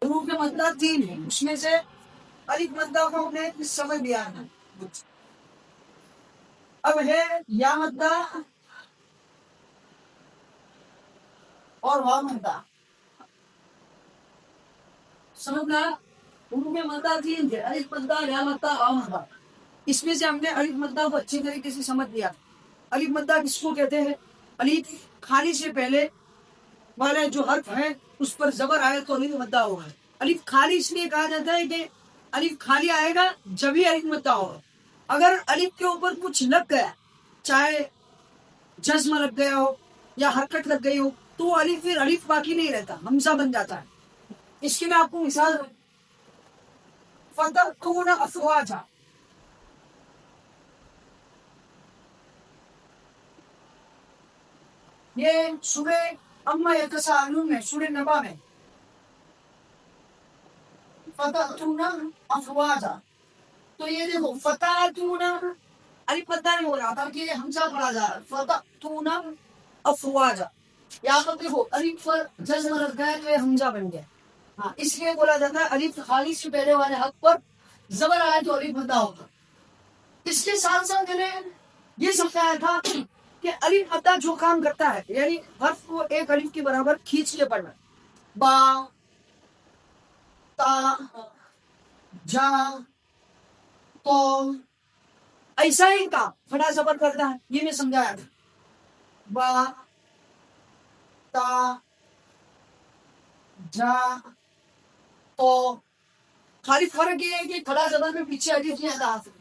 हरूफ के मद्दा 3 है, उसमें से अलिफ मद्दा को हमने समझ लिया है। अब है या मद्दा और वाव मद्दा। समझना, हरूफ के मद्दा 3 थे, अलिफ मद्दा, या मद्दा, वाव मद्दा। इसमें से हमने अलिफ मद्दा को अच्छी तरीके से समझ लिया। अलिफ मद्दा किसको कहते हैं? अलिफ खाली से पहले वाला जो हर्फ है उस पर जबर आए तो अलिफ मद्दा होगा। अलिफ खाली इसलिए कहा जाता है कि अलिफ खाली आएगा जब ही अलिफ मद्दा होगा। अगर अलिफ के ऊपर कुछ लग गया, चाहे जज्म लग गया हो या हरकत लग गई हो, तो अलिफ फिर अलिफ बाकी नहीं रहता, हमजा बन जाता है। इसकी मैं आपको मिसाल फतहतूना अफवाजा। ये सूरह अम्मा यतसाअलून में, सूरह नबा में फतहतूना अफवाजा। तो ये देखो फतहतूना अलिफ मद्दा नहीं हो रहा बल्कि हमजा पढ़ा जा रहा है, फतहतूना अफवाजा। यहाँ पर देखो अलिफ पर जज्म लग गया तो ये हमजा बन गया। हाँ, इसलिए बोला जाता है अलिफ खाली से पहले वाले हक पर जबर आए तो अलिफ मद्दा होगा। इसके साथ साथ मैंने ये समझाया था कि अलिफ मद्दा जो काम करता है, यानी हर्फ को एक अलिफ के बराबर खींच के पढ़ना, बा, ता, जा, तो, ऐसा ही काम फटा जबर करता है, ये मैं समझाया था। बा, ता, जा, तो। खाली फर्क ये है कि खड़ा जबर में पीछे अलिफ नहीं आता,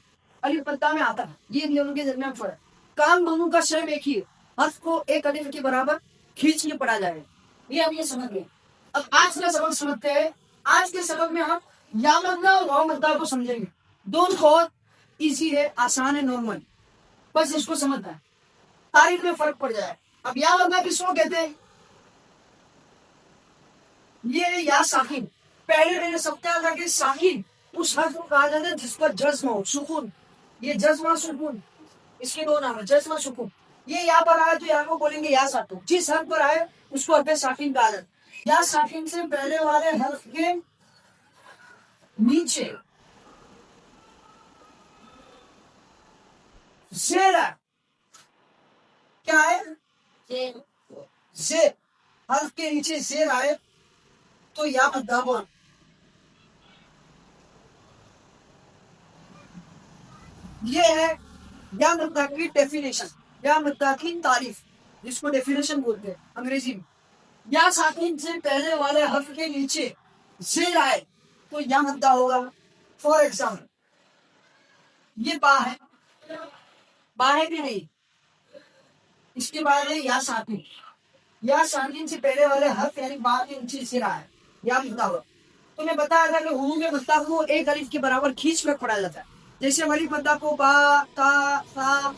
अलिफ मद्दा में आता है। ये दोनों के दरमियान फर्क, काम दोनों का सेम एक ही है, हर्फ को एक अलिफ के बराबर खींच के पढ़ा जाए। ये हम ये समझ गए। अब आज का सबक समझते हैं। आज के सबक में हम या मद्दा और वाव मद्दा को समझेंगे। दोनों बहुत इजी है, आसान है, नॉर्मल, बस इसको समझना है, तारीफ में फर्क पड़ जाए। अब या मद्दा किसको कहते हैं? ये या साकिन, पहले मैंने समझा था कि साकिन उस हर्फ को कहा जाता है जिस पर जज्म हो, सुकून। ये जज्म सुकून, इसके दो नाम है, जज्म सुकून। ये यहाँ पर आए तो यहाँ को बोलेंगे या साकिन, जिस हर्फ पर आए उसको हर्फ साकिन कहा जाता है। या साकिन से पहले वाले हर्फ के नीचे जेर है, क्या है? जेर, हर्फ के नीचे जेर आए तो या मद्दा बोल। ये है या मद्दा की डेफिनेशन, या मद्दा की तारीफ, जिसको डेफिनेशन बोलते हैं अंग्रेजी में। या साकिन से पहले वाले हर्फ के नीचे जेर आए तो या मद्दा होगा। फॉर एग्जाम्पल ये बा है, बा है कि नहीं? इसके बाद है या साकिन, या साकिन से पहले वाले हर्फ यानी बा के नीचे जेर आए, या मद्दा होगा। तो मैं बताया था कि हुरूफ मद्दा को एक अलिफ के बराबर खींच कर पढ़ा जाता है। जैसे हम अलिफ मद्दा को बा, ता, सा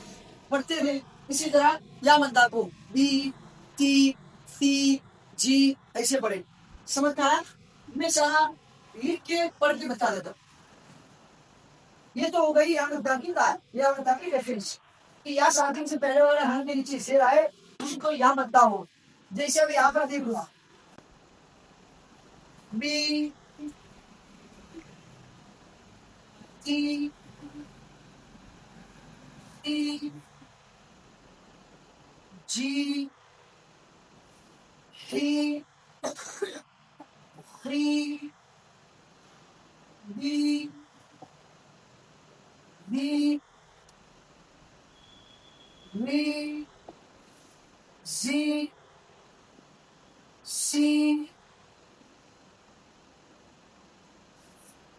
पढ़ते थे, इसी तरह या मद्दा को बी, ती, सी, जी ऐसे पढ़े। समझ में आया? मैं सारा लिख के पढ़ के बता देता हूँ। ये तो हो गई या मद्दा की या मद्दा की रेफरेंस कि या साकिन से पहले वाले हर्फ के नीचे जेर आए उसको या मद्दा हो। जैसे अब यहाँ पर देखो बी, टी, टी, जी, ही, ही, बी, बी, मी, जी, सी,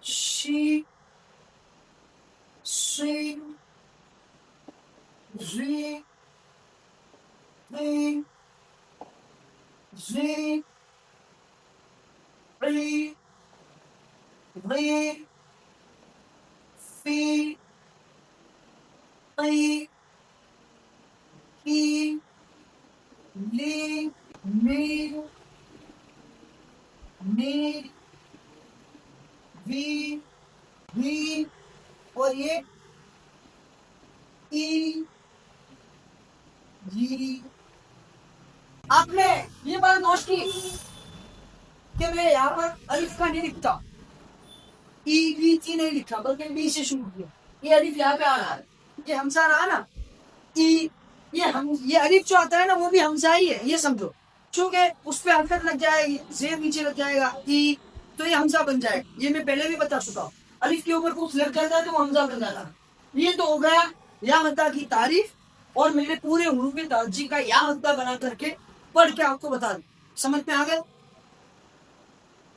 शी, सी, जी, री, जी, री, री, फी, ती, की, ली, मी, मी, वी, वी, और ये ई, जी। आपने ये बात नोट की कि मैं यहाँ पर अलिफ का नहीं लिखता, ई बी टी नहीं लिखा, बल्कि बी से शुरू किया। ये अलिफ यहाँ पे आ रहा है, ये हमजा रहा ना, ई, ये अलिफ जो आता है ना वो भी हमजा ही है, ये समझो। चूंकि उस पर हरकत लग जाएगी, जेर नीचे लग जाएगा, ई, तो ये हमजा बन जाएगा। ये मैं पहले भी बता चुका हूँ, अलिफ के ऊपर कुछ लग जाता है तो वो हमजा बन जाता है। ये तो हो गया या मद्दा की तारीफ, और मैंने पूरे हुरूफ तर्जीह का या मद्दा बना करके पढ़ के आपको बता दी। समझ में आ गया?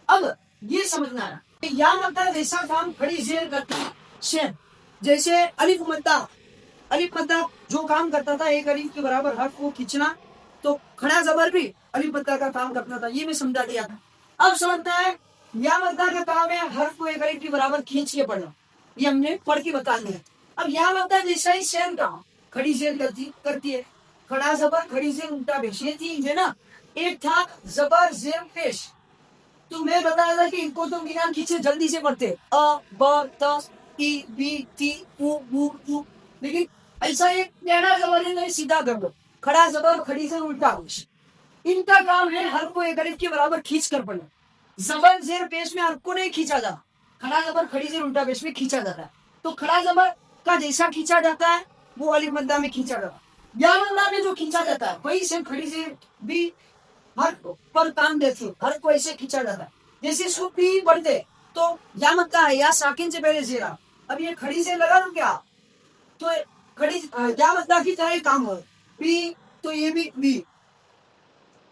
अब ये समझना है कि या मद्दा जैसा काम खड़ी जेर करता है, शेर, जैसे अलिफ मद्दा, अलिफ मद्दा जो काम करता था एक अलिफ के बराबर हर्फ को खींचना, तो खड़ा जबर भी अलिफ मद्दा का काम करता था, ये मैं समझा दिया था। अब समझता है या मद्दा का काम है हर्फ को एक अलिफ के बराबर खींच के पढ़ना, ये हमने पढ़ के बता दिया। अब या मद्दा जैसा ही शेर का खड़ी जेर करती है, खड़ा जबर खड़ी जेर उल्टा पेश, ये चीज है ना। एक था जबर जेर पेश, तो मैं बताया था कि इनको तो बिना खींचे जल्दी से पढ़ते, अ ब त ई बी टी उ बू उ, लेकिन ऐसा एक टेढ़ा जबर है, सीधा कर दो, खड़ा जबर खड़ी से उल्टा पेश। इनका काम है हर को एक अलिफ के बराबर खींच कर पढ़ना। जबर जेर पेश में हर को नहीं खींचा जाता, खड़ा जबर खड़ी से उल्टा पेश में खींचा जाता है। तो खड़ा जबर का जैसा खींचा जाता है वो अलिफ मद्दा में खींचा जाता है। या मद्दा में जो खींचा जाता है वही से खड़ी से भी हर पर काम देती, हर को ऐसे खींचा जाता है। जैसे सुपी बढ़ते तो या मद्दा है, या साकिन से पहले जेरा, अब ये खड़ी से लगा दो क्या, तो खड़ी या मद्दा की तरह काम हो। बी तो ये भी बी,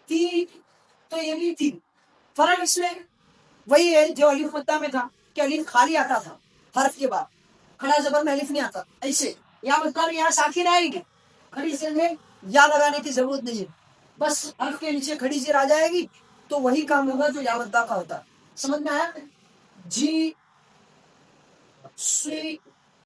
ती तो ये भी थी। फर्क इसमें वही है जो अलिफ मद्दा में था कि अलिफ खाली आता था हर्फ के बाद, खड़ा जबर में अलिफ नहीं आता। ऐसे या मद्दा में यहाँ साकिन आएगी, खड़ी से में या लगाने की जरूरत नहीं है, बस हर्फ के नीचे खड़ी जेर आ जाएगी, तो वही काम होगा जो या मद्दा का होता है। समझ में आया? जी सी